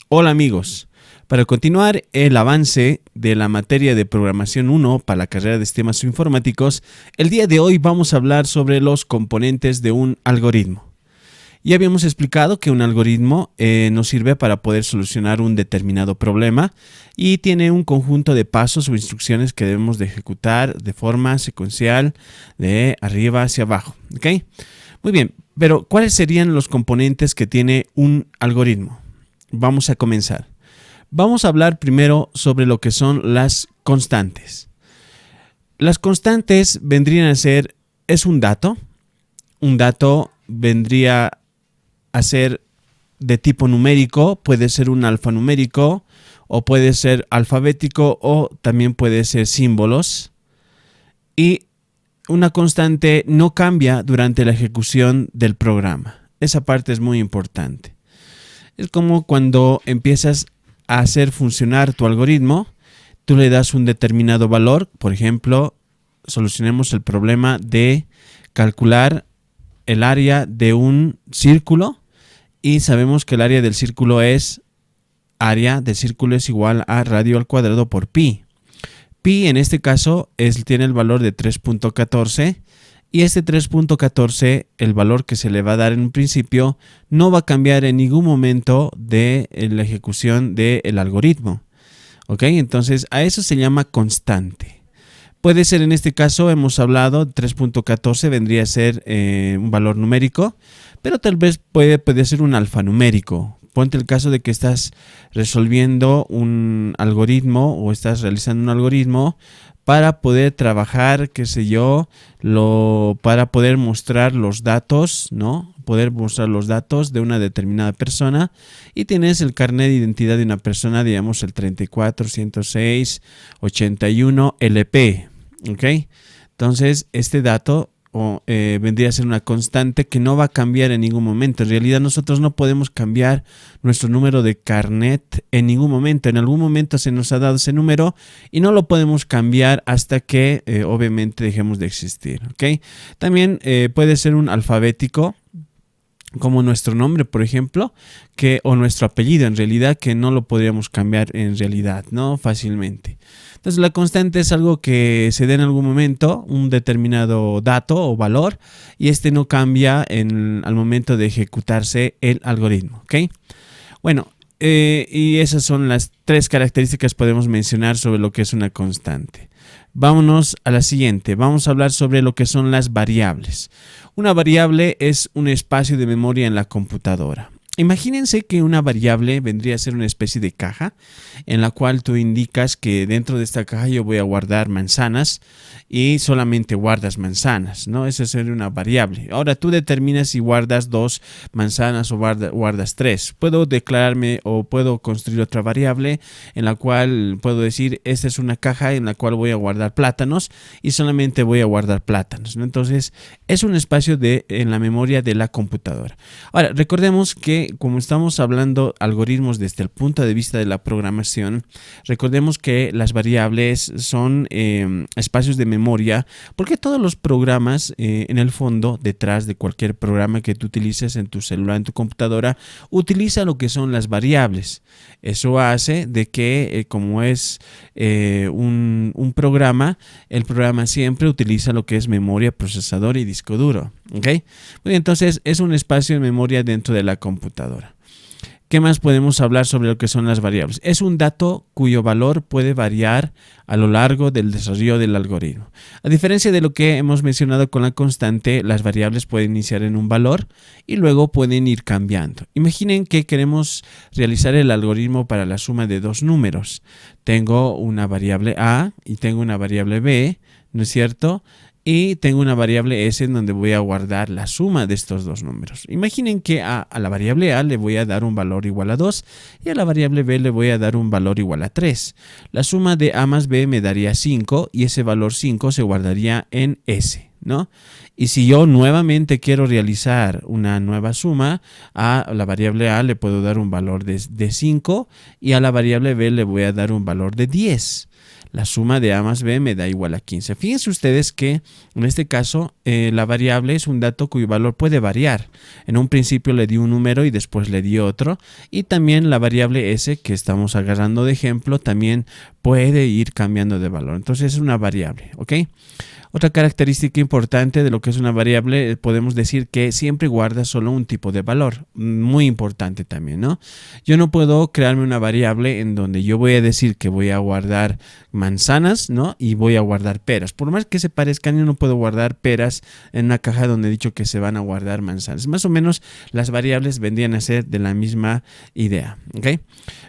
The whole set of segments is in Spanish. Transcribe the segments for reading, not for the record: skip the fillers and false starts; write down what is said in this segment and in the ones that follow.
Hola amigos, para continuar el avance de la materia de programación 1 para la carrera de sistemas informáticos, el día de hoy vamos a hablar sobre los componentes de un algoritmo. Ya habíamos explicado que un algoritmo nos sirve para poder solucionar un determinado problema y tiene un conjunto de pasos o instrucciones que debemos de ejecutar de forma secuencial de arriba hacia abajo. ¿Ok? Muy bien, pero ¿cuáles serían los componentes que tiene un algoritmo? Vamos a comenzar. Vamos a hablar primero sobre lo que son las constantes. Las constantes vendrían a ser, es un dato. Un dato vendría a ser de tipo numérico, puede ser un alfanumérico o puede ser alfabético o también puede ser símbolos. Y una constante no cambia durante la ejecución del programa. Esa parte es muy importante. Es como cuando empiezas a hacer funcionar tu algoritmo, tú le das un determinado valor. Por ejemplo, solucionemos el problema de calcular el área de un círculo y sabemos que el área del círculo es igual a radio al cuadrado por pi. Pi en este caso tiene el valor de 3.14. Y este 3.14, el valor que se le va a dar en un principio, no va a cambiar en ningún momento de la ejecución del algoritmo. ¿Ok? Entonces, a eso se llama constante. Puede ser, en este caso, hemos hablado, 3.14 vendría a ser un valor numérico, pero tal vez puede ser un alfanumérico. Ponte el caso de que estás resolviendo un algoritmo o estás realizando un algoritmo para poder trabajar, para poder mostrar los datos, ¿no? Poder mostrar los datos de una determinada persona y tienes el carnet de identidad de una persona, digamos el 34.106.81 LP, ¿ok? Entonces, este dato vendría a ser una constante que no va a cambiar en ningún momento. En realidad nosotros no podemos cambiar nuestro número de carnet en ningún momento. En algún momento se nos ha dado ese número y no lo podemos cambiar hasta que obviamente dejemos de existir. ¿Ok? También puede ser un alfabético, como nuestro nombre, por ejemplo, o nuestro apellido, en realidad, que no lo podríamos cambiar en realidad, ¿no? Fácilmente. Entonces, la constante es algo que se da en algún momento, un determinado dato o valor, y este no cambia al momento de ejecutarse el algoritmo, ¿ok? Bueno, y esas son las tres características que podemos mencionar sobre lo que es una constante. Vámonos a la siguiente. Vamos a hablar sobre lo que son las variables. Una variable es un espacio de memoria en la computadora. Imagínense que una variable vendría a ser una especie de caja en la cual tú indicas que dentro de esta caja yo voy a guardar manzanas y solamente guardas manzanas, ¿no? Esa sería una variable. Ahora tú determinas si guardas 2 manzanas o guardas 3. Puedo declararme o puedo construir otra variable en la cual puedo decir, esta es una caja en la cual voy a guardar plátanos y solamente voy a guardar plátanos, ¿no? Entonces es un espacio en la memoria de la computadora. Ahora recordemos que como estamos hablando algoritmos desde el punto de vista de la programación, recordemos que las variables son espacios de memoria, porque todos los programas, en el fondo, detrás de cualquier programa que tú utilices en tu celular, en tu computadora, utiliza lo que son las variables. Eso hace de que, como es un programa, el programa siempre utiliza lo que es memoria, procesador y disco duro. ¿Ok? Bueno, entonces es un espacio de memoria dentro de la computadora. ¿Qué más podemos hablar sobre lo que son las variables? Es un dato cuyo valor puede variar a lo largo del desarrollo del algoritmo. A diferencia de lo que hemos mencionado con la constante, las variables pueden iniciar en un valor y luego pueden ir cambiando. Imaginen que queremos realizar el algoritmo para la suma de dos números. Tengo una variable A y tengo una variable B, ¿no es cierto? Y tengo una variable S en donde voy a guardar la suma de estos dos números. Imaginen que a la variable A le voy a dar un valor igual a 2 y a la variable B le voy a dar un valor igual a 3. La suma de A más B me daría 5 y ese valor 5 se guardaría en S, ¿no? Y si yo nuevamente quiero realizar una nueva suma, a la variable A le puedo dar un valor de 5 y a la variable B le voy a dar un valor de 10. la suma de A más B me da igual a 15. Fíjense ustedes que en este caso la variable es un dato cuyo valor puede variar. En un principio le di un número y después le di otro, y también la variable S que estamos agarrando de ejemplo también puede ir cambiando de valor. Entonces es una variable, ¿ok? Otra característica importante de lo que es una variable, podemos decir que siempre guarda solo un tipo de valor. Muy importante también, ¿no? Yo no puedo crearme una variable en donde yo voy a decir que voy a guardar manzanas, ¿no? Y voy a guardar peras. Por más que se parezcan, yo no puedo guardar peras en una caja donde he dicho que se van a guardar manzanas. Más o menos las variables vendrían a ser de la misma idea, ¿ok?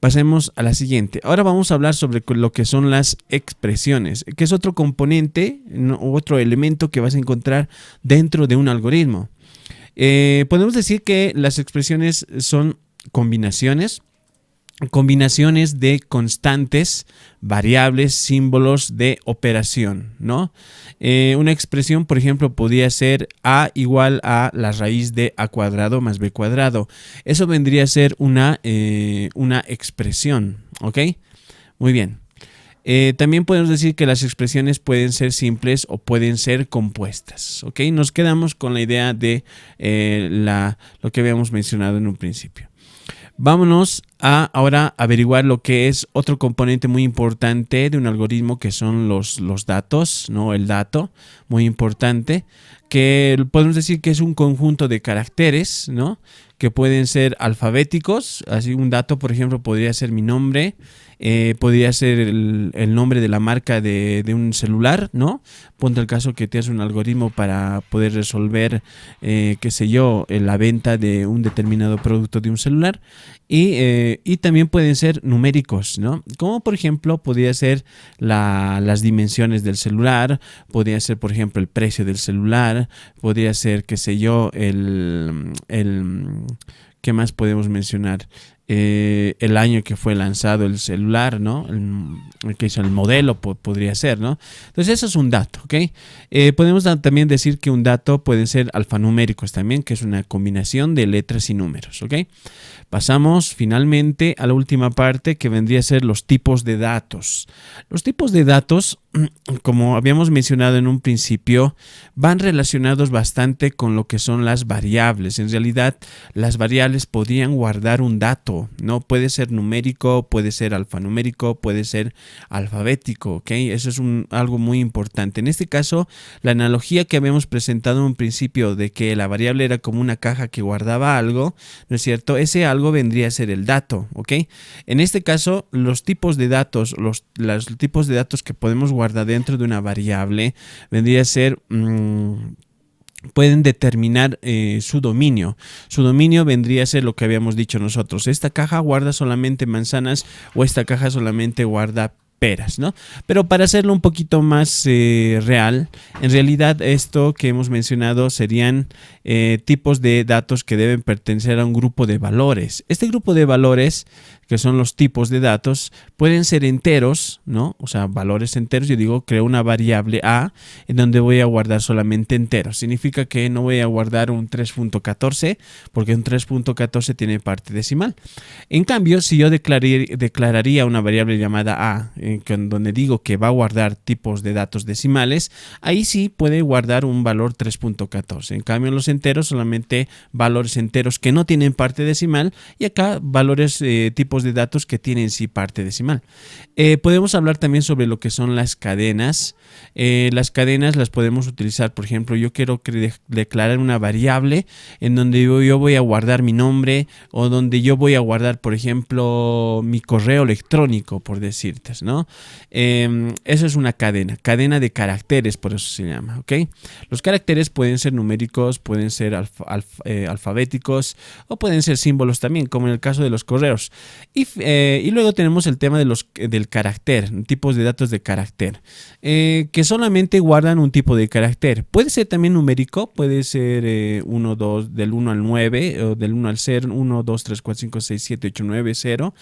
Pasemos a la siguiente. Ahora vamos a hablar sobre lo que son las expresiones, que es otro componente, otro elemento que vas a encontrar dentro de un algoritmo. Podemos decir que las expresiones son combinaciones de constantes, variables, símbolos de operación, ¿no? Una expresión, por ejemplo, podría ser A igual a la raíz de A cuadrado más B cuadrado. Eso vendría a ser una expresión, ¿ok? Muy bien. También podemos decir que las expresiones pueden ser simples o pueden ser compuestas, ¿ok? Nos quedamos con la idea de lo que habíamos mencionado en un principio. Vámonos a ahora averiguar lo que es otro componente muy importante de un algoritmo, que son los datos, ¿no? El dato, muy importante, que podemos decir que es un conjunto de caracteres, ¿no? Que pueden ser alfabéticos. Así un dato, por ejemplo, podría ser mi nombre, podría ser el nombre de la marca de un celular, ¿no? Ponte el caso que tienes un algoritmo para poder resolver, qué sé yo, la venta de un determinado producto de un celular. Y también pueden ser numéricos, ¿no? Como por ejemplo podría ser las dimensiones del celular, podría ser por ejemplo el precio del celular, podría ser, qué sé yo, ¿qué más podemos mencionar? El año que fue lanzado el celular, ¿no? El modelo podría ser, ¿no? Entonces eso es un dato, ¿ok? Podemos también decir que un dato pueden ser alfanuméricos también, que es una combinación de letras y números, ¿ok? Pasamos finalmente a la última parte, que vendría a ser los tipos de datos. Los tipos de datos, como habíamos mencionado en un principio, van relacionados bastante con lo que son las variables. En realidad, las variables podrían guardar un dato, ¿no? Puede ser numérico, puede ser alfanumérico, puede ser alfabético, ¿ok? Eso es algo muy importante. En este caso, la analogía que habíamos presentado en un principio de que la variable era como una caja que guardaba algo, ¿no es cierto? Ese algo vendría a ser el dato, ¿ok? En este caso, los tipos de datos, los tipos de datos que podemos guardar dentro de una variable vendría a ser pueden determinar su dominio. Su dominio vendría a ser lo que habíamos dicho nosotros. Esta caja guarda solamente manzanas o esta caja solamente guarda peras, ¿no? Pero para hacerlo un poquito más real, en realidad esto que hemos mencionado serían tipos de datos que deben pertenecer a un grupo de valores. Este grupo de valores, que son los tipos de datos, pueden ser enteros, ¿no? O sea, valores enteros. Yo digo, creo una variable A en donde voy a guardar solamente enteros. Significa que no voy a guardar un 3.14 porque un 3.14 tiene parte decimal. En cambio, si yo declararía una variable llamada A, en donde digo que va a guardar tipos de datos decimales, ahí sí puede guardar un valor 3.14. En cambio, en los enteros solamente valores enteros que no tienen parte decimal, y acá valores tipos de datos que tienen sí parte decimal. Podemos hablar también sobre lo que son las cadenas. Las cadenas las podemos utilizar, por ejemplo, yo quiero declarar una variable en donde yo voy a guardar mi nombre, o donde yo voy a guardar, por ejemplo, mi correo electrónico, por decirte, ¿no? Eso es una cadena de caracteres, por eso se llama, ¿ok? Los caracteres pueden ser numéricos, pueden ser alfabéticos, o pueden ser símbolos también, como en el caso de los correos. Y luego tenemos el tema del carácter, tipos de datos de carácter, que solamente guardan un tipo de carácter. Puede ser también numérico, puede ser 1, 2, del 1 al 9, o del 1 al 0, 1, 2, 3, 4, 5, 6, 7, 8, 9, 0.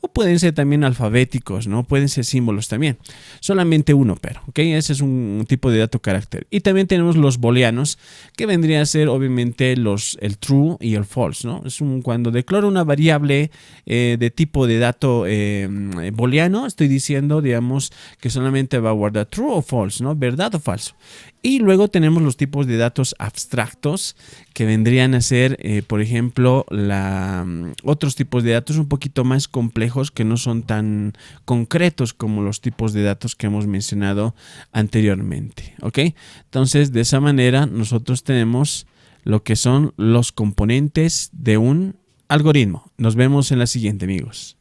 O pueden ser también alfabéticos, ¿no? Pueden ser símbolos también. Solamente uno, pero, ¿ok? Ese es un tipo de dato carácter. Y también tenemos los booleanos, que vendría a ser obviamente el true y el false, ¿no? Cuando declaro una variable de tipo de dato booleano, estoy diciendo, digamos, que solamente va a guardar true o false, ¿no? Verdad o falso. Y luego tenemos los tipos de datos abstractos que vendrían a ser, por ejemplo, otros tipos de datos un poquito más complejos que no son tan concretos como los tipos de datos que hemos mencionado anteriormente. ¿Ok? Entonces, de esa manera nosotros tenemos lo que son los componentes de un algoritmo. Nos vemos en la siguiente, amigos.